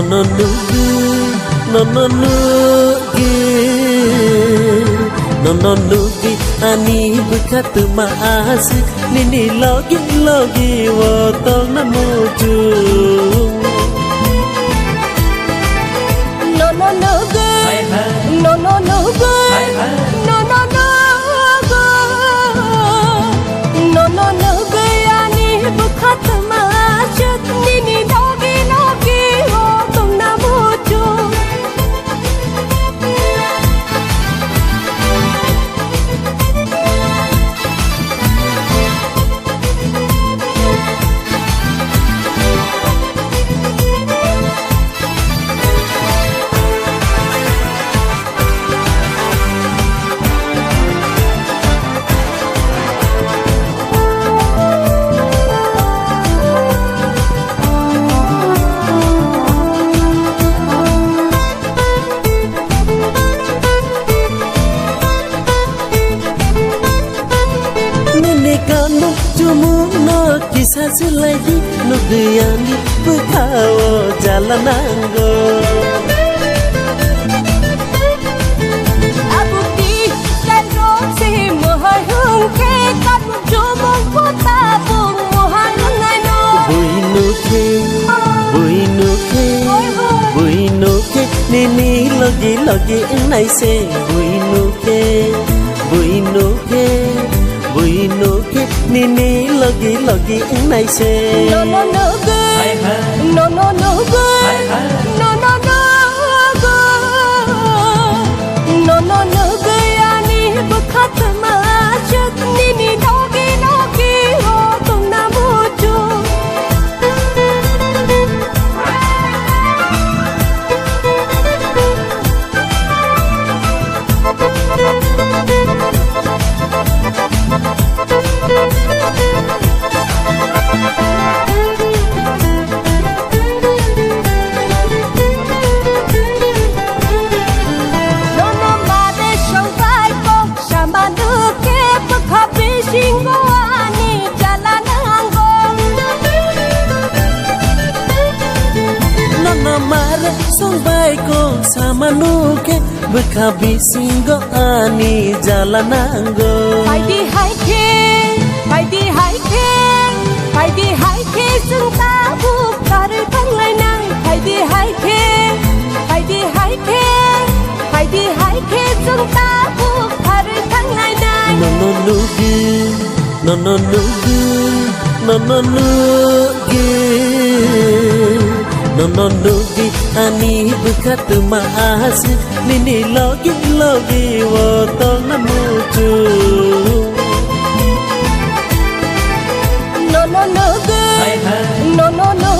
Nononugi, nononugi, nononugi, ani bukat maasik, nini logi logi, wotong namuju. Nononugi, nononugi, nononugi, nononugi, ani bukat maasik, nini logi logi, wotong namuju. Kisah selagi nugriani berkawa jalan anggo. Abukti dan rosi mohon hungke kan jomong kota bung mohon ngaino. Buinuke, buinuke, buinuke, nini logi logi nai se. Buinuke, buinuke, buinuke, nini logi logi nai se. Nononugi, nononugi, nononugi, nononugi, ani bukat maasik, nini logi logi, wotong namuju. Song baiko sama nuke bekabi singgo ani jalan anggo. Haidi haike, haidi haike, haidi haike senta bukar tanglai nang. Haidi haike, haidi haike, haidi haike senta bukar tanglai nang. Nononugi, nononugi, nononugi. Nononugi ani bukat maasik, nini logi logi, wotong namuju. Nononugi, nononugi.